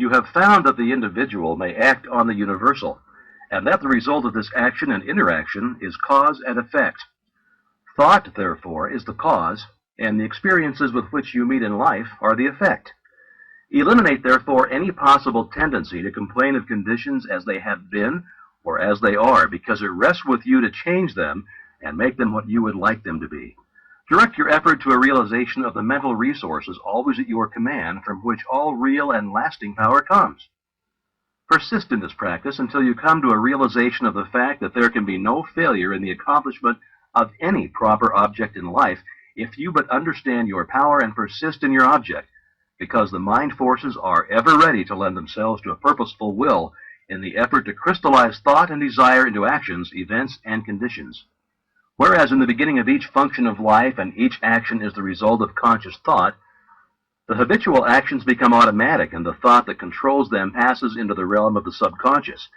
You have found that the individual may act on the universal, and that the result of this action and interaction is cause and effect. Thought, therefore, is the cause, and the experiences with which you meet in life are the effect. Eliminate, therefore, any possible tendency to complain of conditions as they have been or as they are, because it rests with you to change them and make them what you would like them to be. Direct your effort to a realization of the mental resources always at your command, from which all real and lasting power comes. Persist in this practice until you come to a realization of the fact that there can be no failure in the accomplishment of any proper object in life if you but understand your power and persist in your object, because the mind forces are ever ready to lend themselves to a purposeful will in the effort to crystallize thought and desire into actions, events, and conditions. Whereas in the beginning of each function of life and each action is the result of conscious thought, the habitual actions become automatic and the thought that controls them passes into the realm of the subconscious.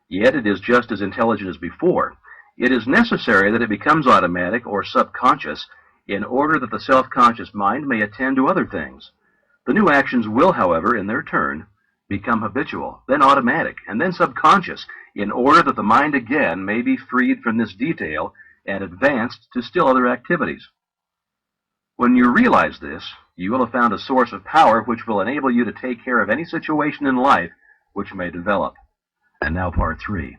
Yet it is just as intelligent as before. It is necessary that it becomes automatic or subconscious in order that the self-conscious mind may attend to other things. The new actions will, however, in their turn, become habitual, then automatic, and then subconscious, in order that the mind again may be freed from this detail and advanced to still other activities. When you realize this, you will have found a source of power which will enable you to take care of any situation in life which may develop. And now part 3.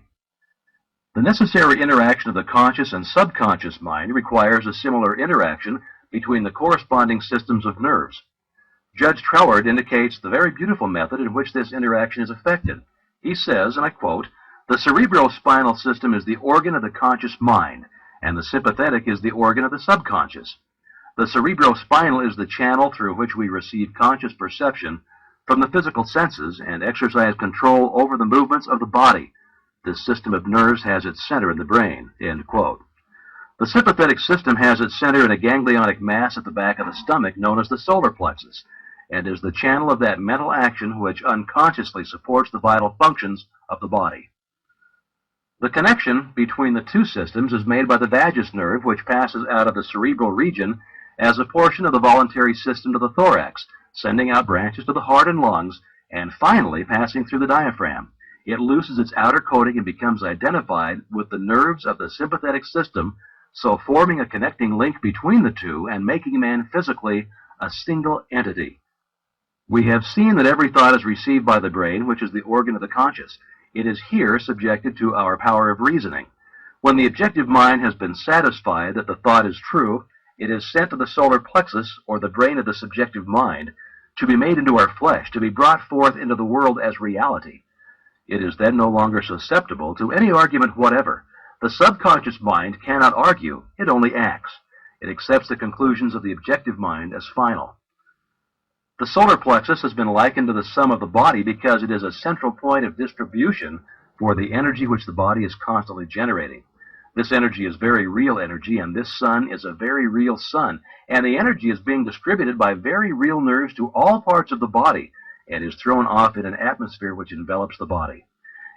The necessary interaction of the conscious and subconscious mind requires a similar interaction between the corresponding systems of nerves. Judge Troward indicates the very beautiful method in which this interaction is effected. He says, and I quote, "The cerebrospinal system is the organ of the conscious mind, and the sympathetic is the organ of the subconscious. The cerebrospinal is the channel through which we receive conscious perception from the physical senses and exercise control over the movements of the body. This system of nerves has its center in the brain." End quote. The sympathetic system has its center in a ganglionic mass at the back of the stomach known as the solar plexus, and is the channel of that mental action which unconsciously supports the vital functions of the body. The connection between the two systems is made by the vagus nerve, which passes out of the cerebral region as a portion of the voluntary system to the thorax, sending out branches to the heart and lungs, and finally passing through the diaphragm. It loses its outer coating and becomes identified with the nerves of the sympathetic system, so forming a connecting link between the two and making man physically a single entity. We have seen that every thought is received by the brain, which is the organ of the conscious. It is here subjected to our power of reasoning. When the objective mind has been satisfied that the thought is true, it is sent to the solar plexus, or the brain of the subjective mind, to be made into our flesh, to be brought forth into the world as reality. It is then no longer susceptible to any argument whatever. The subconscious mind cannot argue, it only acts. It accepts the conclusions of the objective mind as final. The solar plexus has been likened to the sum of the body because it is a central point of distribution for the energy which the body is constantly generating. This energy is very real energy, and this sun is a very real sun, and the energy is being distributed by very real nerves to all parts of the body and is thrown off in an atmosphere which envelops the body.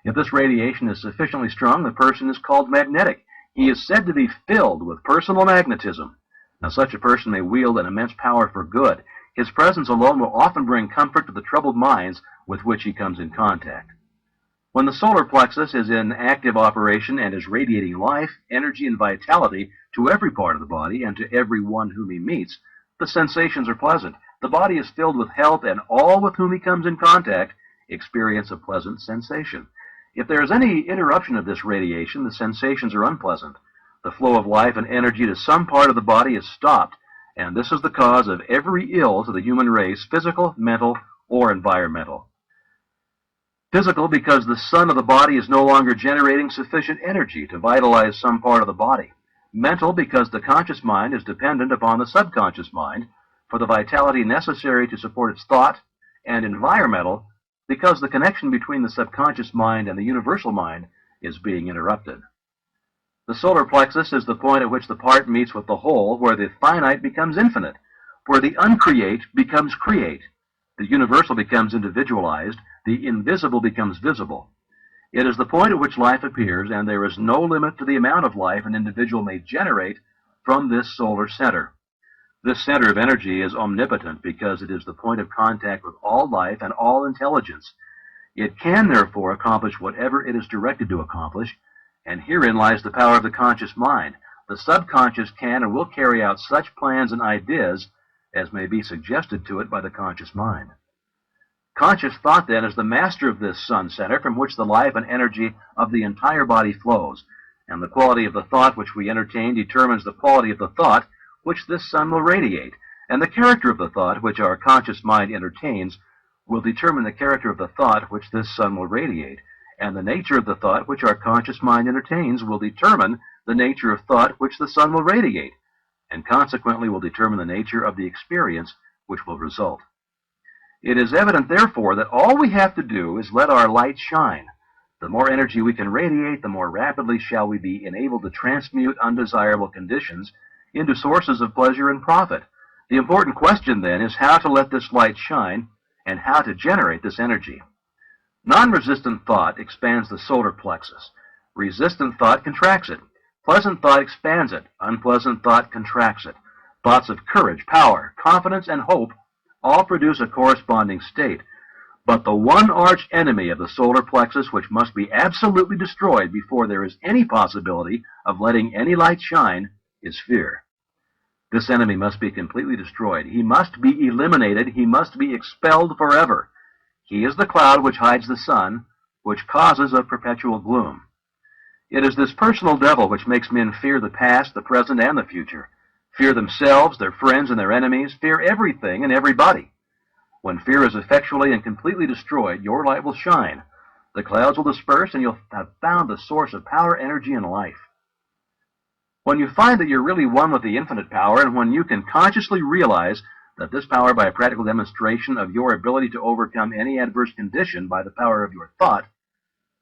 If this radiation is sufficiently strong, the person is called magnetic. He is said to be filled with personal magnetism. Now, such a person may wield an immense power for good. His presence alone will often bring comfort to the troubled minds with which he comes in contact. When the solar plexus is in active operation and is radiating life, energy, and vitality to every part of the body and to every one whom he meets, the sensations are pleasant. The body is filled with health, and all with whom he comes in contact experience a pleasant sensation. If there is any interruption of this radiation, the sensations are unpleasant. The flow of life and energy to some part of the body is stopped, and this is the cause of every ill to the human race, physical, mental, or environmental. Physical, because the sun of the body is no longer generating sufficient energy to vitalize some part of the body. Mental, because the conscious mind is dependent upon the subconscious mind for the vitality necessary to support its thought. And environmental, because the connection between the subconscious mind and the universal mind is being interrupted. The solar plexus is the point at which the part meets with the whole, where the finite becomes infinite, where the uncreate becomes create, the universal becomes individualized, the invisible becomes visible. It is the point at which life appears, and there is no limit to the amount of life an individual may generate from this solar center. This center of energy is omnipotent because it is the point of contact with all life and all intelligence. It can, therefore, accomplish whatever it is directed to accomplish, and herein lies the power of the conscious mind. The subconscious can and will carry out such plans and ideas as may be suggested to it by the conscious mind. Conscious thought, then, is the master of this sun center from which the life and energy of the entire body flows, and the quality of the thought which we entertain determines the quality of the thought which this sun will radiate, and the character of the thought which our conscious mind entertains will determine the character of the thought which this sun will radiate, and the nature of the thought which our conscious mind entertains will determine the nature of thought which the sun will radiate, and consequently will determine the nature of the experience which will result. It is evident, therefore, that all we have to do is let our light shine. The more energy we can radiate, the more rapidly shall we be enabled to transmute undesirable conditions into sources of pleasure and profit. The important question, then, is how to let this light shine and how to generate this energy. Non-resistant thought expands the solar plexus. Resistant thought contracts it. Pleasant thought expands it. Unpleasant thought contracts it. Thoughts of courage, power, confidence, and hope all produce a corresponding state. But the one arch enemy of the solar plexus which must be absolutely destroyed before there is any possibility of letting any light shine is fear. This enemy must be completely destroyed. He must be eliminated. He must be expelled forever. He is the cloud which hides the sun, which causes a perpetual gloom. It is this personal devil which makes men fear the past, the present, and the future. Fear themselves, their friends, and their enemies. Fear everything and everybody. When fear is effectually and completely destroyed, your light will shine. The clouds will disperse, and you'll have found the source of power, energy, and life. When you find that you're really one with the infinite power, and when you can consciously realize that this power, by a practical demonstration of your ability to overcome any adverse condition by the power of your thought,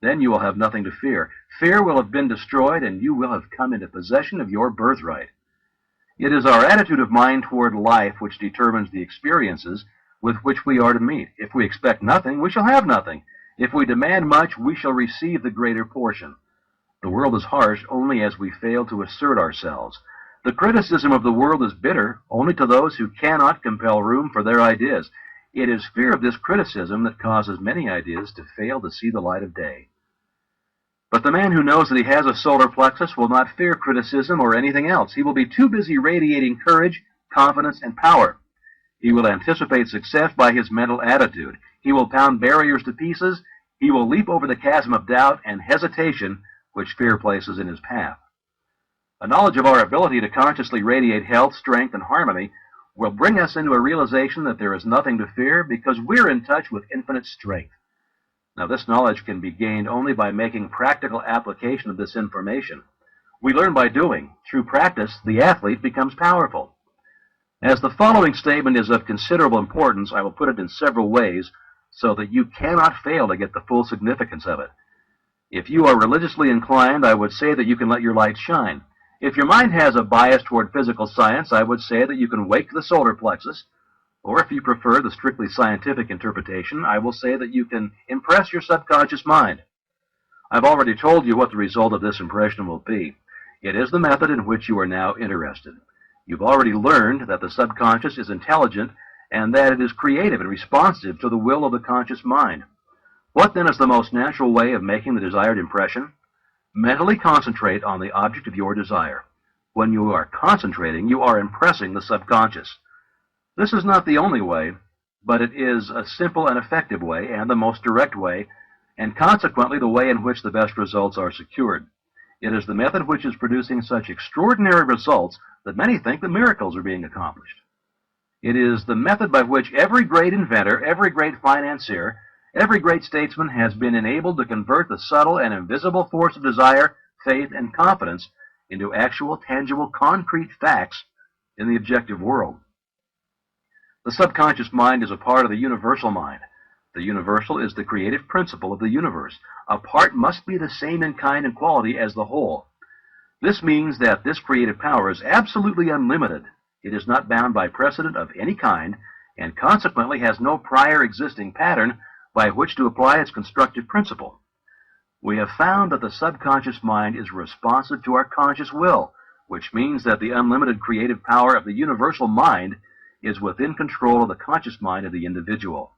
then you will have nothing to fear. Fear will have been destroyed, and you will have come into possession of your birthright. It is our attitude of mind toward life which determines the experiences with which we are to meet. If we expect nothing, we shall have nothing. If we demand much, we shall receive the greater portion. The world is harsh only as we fail to assert ourselves. The criticism of the world is bitter only to those who cannot compel room for their ideas. It is fear of this criticism that causes many ideas to fail to see the light of day. But the man who knows that he has a solar plexus will not fear criticism or anything else. He will be too busy radiating courage, confidence, and power. He will anticipate success by his mental attitude. He will pound barriers to pieces. He will leap over the chasm of doubt and hesitation which fear places in his path. A knowledge of our ability to consciously radiate health, strength, and harmony will bring us into a realization that there is nothing to fear because we're in touch with infinite strength. Now, this knowledge can be gained only by making practical application of this information. We learn by doing. Through practice, the athlete becomes powerful. As the following statement is of considerable importance, I will put it in several ways so that you cannot fail to get the full significance of it. If you are religiously inclined, I would say that you can let your light shine. If your mind has a bias toward physical science, I would say that you can wake the solar plexus. Or if you prefer the strictly scientific interpretation, I will say that you can impress your subconscious mind. I've already told you what the result of this impression will be. It is the method in which you are now interested. You've already learned that the subconscious is intelligent and that it is creative and responsive to the will of the conscious mind. What then is the most natural way of making the desired impression? Mentally concentrate on the object of your desire. When you are concentrating, you are impressing the subconscious. This is not the only way, but it is a simple and effective way, and the most direct way, and consequently the way in which the best results are secured. It is the method which is producing such extraordinary results that many think that miracles are being accomplished. It is the method by which every great inventor, every great financier, every great statesman has been enabled to convert the subtle and invisible force of desire, faith, and confidence into actual, tangible, concrete facts in the objective world. The subconscious mind is a part of the universal mind. The universal is the creative principle of the universe. A part must be the same in kind and quality as the whole. This means that this creative power is absolutely unlimited. It is not bound by precedent of any kind, and consequently has no prior existing pattern by which to apply its constructive principle. We have found that the subconscious mind is responsive to our conscious will. which means that the unlimited creative power of the universal mind is within control of the conscious mind of the individual.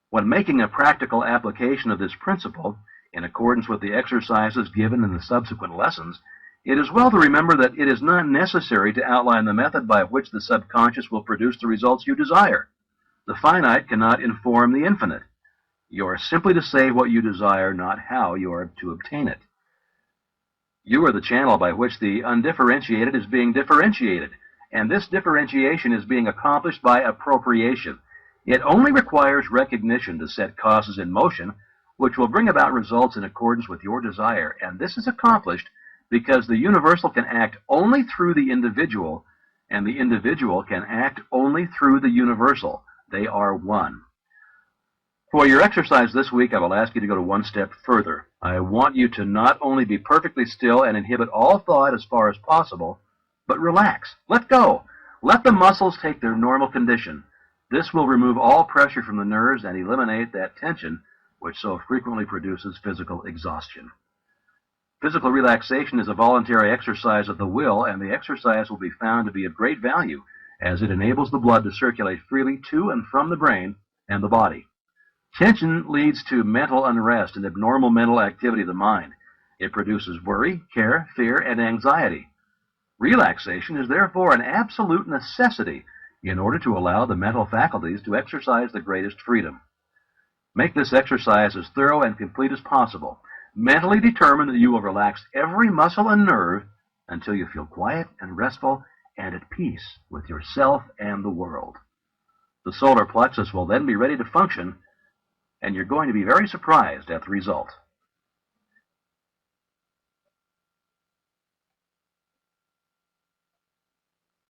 When making a practical application of this principle, in accordance with the exercises given in the subsequent lessons, it is well to remember that it is not necessary to outline the method by which the subconscious will produce the results you desire. The finite cannot inform the infinite. You are simply to say what you desire, not how you are to obtain it. You are the channel by which the undifferentiated is being differentiated, and this differentiation is being accomplished by appropriation. It only requires recognition to set causes in motion, which will bring about results in accordance with your desire, and this is accomplished because the universal can act only through the individual, and the individual can act only through the universal. They are one. For your exercise this week, I will ask you to go to one step further. I want you to not only be perfectly still and inhibit all thought as far as possible, but relax. Let go. Let the muscles take their normal condition. This will remove all pressure from the nerves and eliminate that tension which so frequently produces physical exhaustion. Physical relaxation is a voluntary exercise of the will, and the exercise will be found to be of great value as it enables the blood to circulate freely to and from the brain and the body. Tension leads to mental unrest and abnormal mental activity of the mind. It produces worry, care, fear, and anxiety. Relaxation is therefore an absolute necessity in order to allow the mental faculties to exercise the greatest freedom. Make this exercise as thorough and complete as possible. Mentally determine that you will relax every muscle and nerve until you feel quiet and restful and at peace with yourself and the world. The solar plexus will then be ready to function, and you're going to be very surprised at the result.